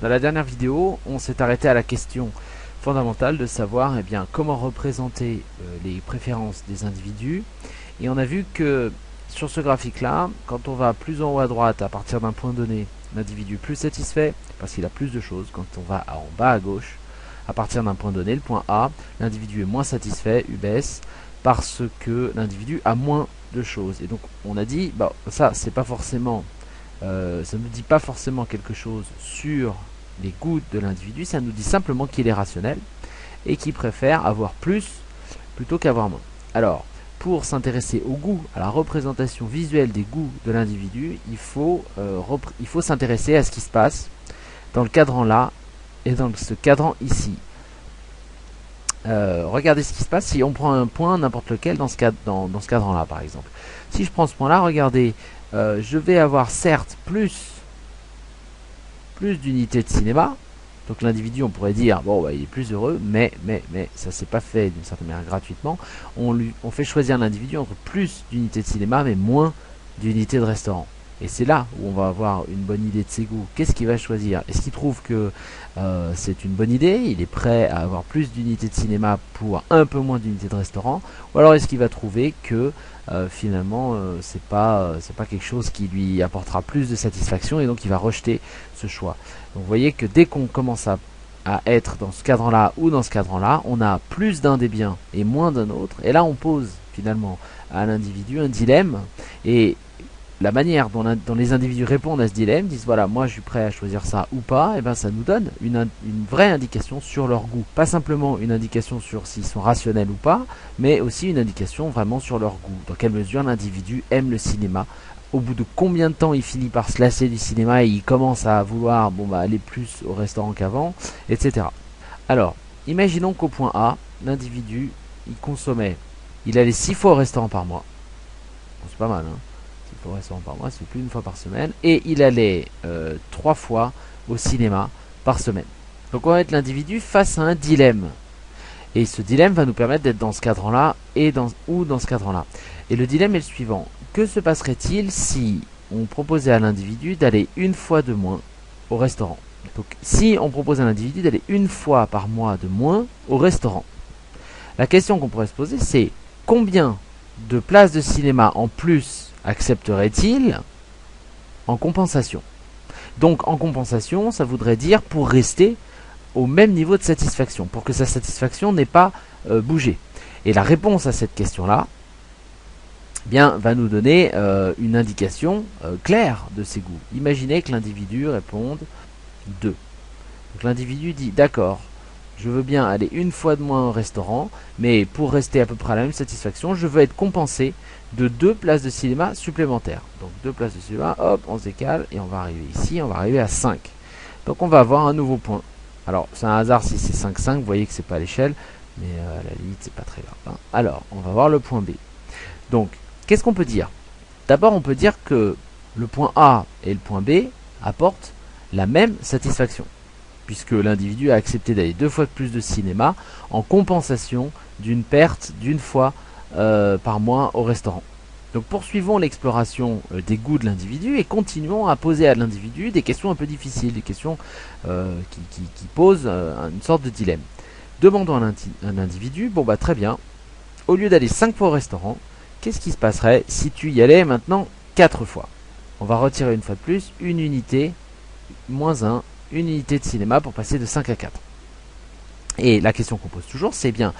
Dans la dernière vidéo, on s'est arrêté à la question fondamentale de savoir comment représenter les préférences des individus. Et on a vu que sur ce graphique-là, quand on va plus en haut à droite à partir d'un point donné, l'individu plus satisfait parce qu'il a plus de choses. Quand on va en bas à gauche, à partir d'un point donné, le point A, l'individu est moins satisfait, U baisse, parce que l'individu a moins de choses. Et donc on a dit, ça c'est pas forcément, ça ne nous dit pas forcément quelque chose sur les goûts de l'individu, ça nous dit simplement qu'il est rationnel et qu'il préfère avoir plus plutôt qu'avoir moins. Alors, pour s'intéresser au goût, à la représentation visuelle des goûts de l'individu, il faut s'intéresser à ce qui se passe dans le cadran là et dans ce cadran ici. Regardez ce qui se passe si on prend un point n'importe lequel dans ce cadran là par exemple. Si je prends ce point là, regardez, je vais avoir certes plus d'unités de cinéma. Donc l'individu, on pourrait dire, bon, il est plus heureux, mais ça s'est pas fait d'une certaine manière gratuitement. On fait choisir l'individu entre plus d'unités de cinéma, mais moins d'unités de restaurant. Et c'est là où on va avoir une bonne idée de ses goûts. Qu'est-ce qu'il va choisir? Est-ce qu'il trouve que c'est une bonne idée? Il est prêt à avoir plus d'unités de cinéma pour un peu moins d'unités de restaurant? Ou alors est-ce qu'il va trouver que finalement c'est pas quelque chose qui lui apportera plus de satisfaction et donc il va rejeter ce choix? Donc vous voyez que dès qu'on commence à être dans ce cadran là ou dans ce cadran là, on a plus d'un des biens et moins d'un autre, et là on pose finalement à l'individu un dilemme, et la manière dont les individus répondent à ce dilemme, disent voilà, moi je suis prêt à choisir ça ou pas, et ben ça nous donne une vraie indication sur leur goût. Pas simplement une indication sur s'ils sont rationnels ou pas, mais aussi une indication vraiment sur leur goût. Dans quelle mesure l'individu aime le cinéma, au bout de combien de temps il finit par se lasser du cinéma et il commence à vouloir aller plus au restaurant qu'avant, etc. Alors, imaginons qu'au point A, l'individu, il allait 6 fois au restaurant par mois. Bon, c'est pas mal, hein. Au restaurant par mois, c'est plus une fois par semaine, et il allait 3 fois au cinéma par semaine. Donc on va mettre l'individu face à un dilemme, et ce dilemme va nous permettre d'être dans ce cadran là ou dans ce cadran là. Et le dilemme est le suivant: que se passerait-il si on proposait à l'individu d'aller une fois de moins au restaurant? Donc si on propose à l'individu d'aller une fois par mois de moins au restaurant, la question qu'on pourrait se poser, c'est combien de places de cinéma en plus accepterait-il en compensation? Donc en compensation, ça voudrait dire pour rester au même niveau de satisfaction, pour que sa satisfaction n'ait pas bougé. Et la réponse à cette question-là va nous donner une indication claire de ses goûts. Imaginez que l'individu réponde 2. Donc l'individu dit d'accord, je veux bien aller une fois de moins au restaurant, mais pour rester à peu près à la même satisfaction, je veux être compensé de 2 places de cinéma supplémentaires. Donc 2 places de cinéma, hop, on se décale et on va arriver ici, on va arriver à 5. Donc on va avoir un nouveau point. Alors c'est un hasard si c'est 5,5, vous voyez que c'est pas à l'échelle, mais à la limite c'est pas très grave, hein. Alors on va voir le point B. Donc qu'est-ce qu'on peut dire? D'abord on peut dire que le point A et le point B apportent la même satisfaction, puisque l'individu a accepté d'aller 2 fois plus de cinéma en compensation d'une perte d'une fois par mois au restaurant. Donc poursuivons l'exploration des goûts de l'individu et continuons à poser à l'individu des questions un peu difficiles, des questions qui posent une sorte de dilemme. Demandons à un individu, très bien, au lieu d'aller 5 fois au restaurant, qu'est-ce qui se passerait si tu y allais maintenant 4 fois? On va retirer une fois de plus une unité, moins 1, une unité de cinéma pour passer de 5 à 4. Et la question qu'on pose toujours, c'est bien,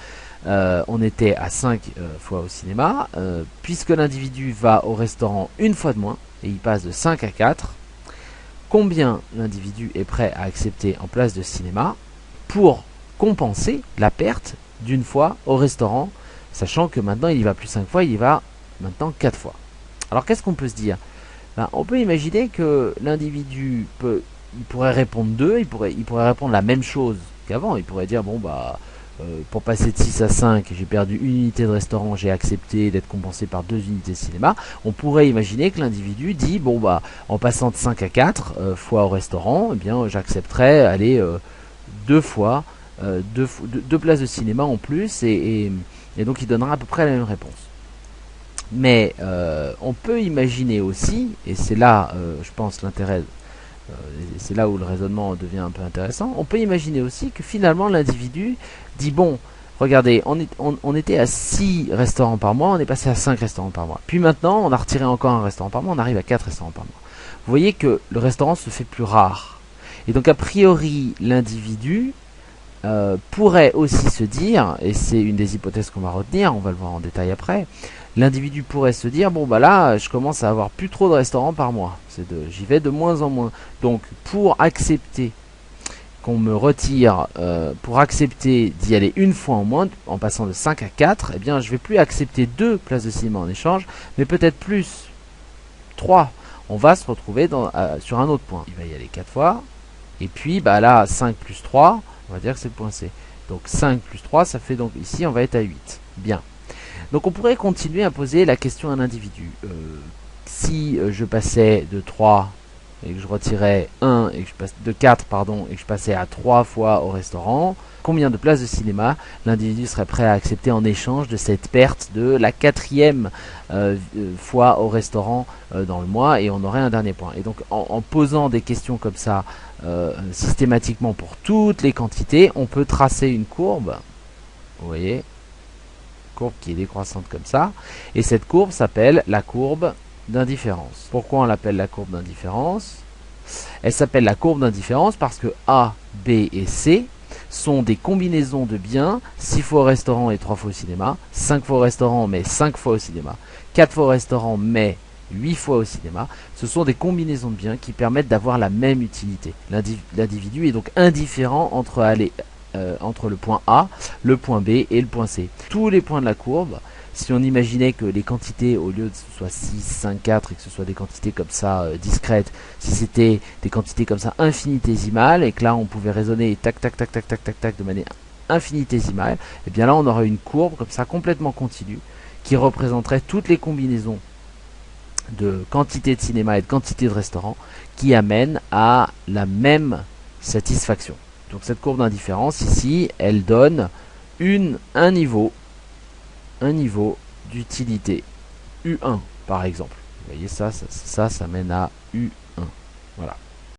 on était à 5 fois au cinéma, puisque l'individu va au restaurant une fois de moins, et il passe de 5 à 4, combien l'individu est prêt à accepter en place de cinéma pour compenser la perte d'une fois au restaurant, sachant que maintenant il y va plus 5 fois, il y va maintenant 4 fois. Alors qu'est-ce qu'on peut se dire? On peut imaginer que l'individu pourrait répondre 2, il pourrait répondre la même chose qu'avant. Il pourrait dire pour passer de 6 à 5, j'ai perdu une unité de restaurant, j'ai accepté d'être compensé par 2 unités de cinéma. On pourrait imaginer que l'individu dit en passant de 5 à 4 fois au restaurant, j'accepterais aller 2 fois, 2 places de cinéma en plus, et donc il donnera à peu près la même réponse. Mais on peut imaginer aussi, et c'est là je pense l'intérêt C'est là où le raisonnement devient un peu intéressant. On peut imaginer aussi que finalement l'individu dit bon, regardez, on était à 6 restaurants par mois, on est passé à 5 restaurants par mois. Puis maintenant, on a retiré encore un restaurant par mois, on arrive à 4 restaurants par mois. Vous voyez que le restaurant se fait plus rare. Et donc a priori, l'individu pourrait aussi se dire, et c'est une des hypothèses qu'on va retenir, on va le voir en détail après, l'individu pourrait se dire, bon bah là, je commence à avoir plus trop de restaurants par mois, j'y vais de moins en moins. Donc pour accepter qu'on me retire, pour accepter d'y aller une fois en moins, en passant de 5 à 4, eh bien je vais plus accepter 2 places de cinéma en échange, mais peut-être plus 3. On va se retrouver sur un autre point. Il va y aller 4 fois, et puis bah là, 5 plus 3, on va dire que c'est le point C. Donc 5 plus 3, ça fait donc ici, on va être à 8. Bien. Donc on pourrait continuer à poser la question à un individu. Si je passais de 3 et que je retirais 1 et que je passe de 4 pardon et que je passais à 3 fois au restaurant, combien de places de cinéma l'individu serait prêt à accepter en échange de cette perte de la 4e fois au restaurant dans le mois, et on aurait un dernier point. Et donc en posant des questions comme ça systématiquement pour toutes les quantités, on peut tracer une courbe, vous voyez, courbe qui est décroissante comme ça, et cette courbe s'appelle la courbe d'indifférence. Pourquoi on l'appelle la courbe d'indifférence? Elle s'appelle la courbe d'indifférence parce que A, B et C sont des combinaisons de biens 6 fois au restaurant et 3 fois au cinéma, 5 fois au restaurant mais 5 fois au cinéma, 4 fois au restaurant mais 8 fois au cinéma. Ce sont des combinaisons de biens qui permettent d'avoir la même utilité. L'individu est donc indifférent entre le point A, le point B et le point C. Tous les points de la courbe, si on imaginait que les quantités, au lieu de ce soit 6, 5, 4, et que ce soit des quantités comme ça discrètes, si c'était des quantités comme ça infinitésimales, et que là on pouvait raisonner tac tac tac tac tac tac tac de manière infinitésimale, et bien là on aurait une courbe comme ça complètement continue qui représenterait toutes les combinaisons de quantité de cinéma et de quantité de restaurants qui amènent à la même satisfaction. Donc cette courbe d'indifférence ici, elle donne un niveau d'utilité U1 par exemple. Vous voyez ça mène à U1. Voilà.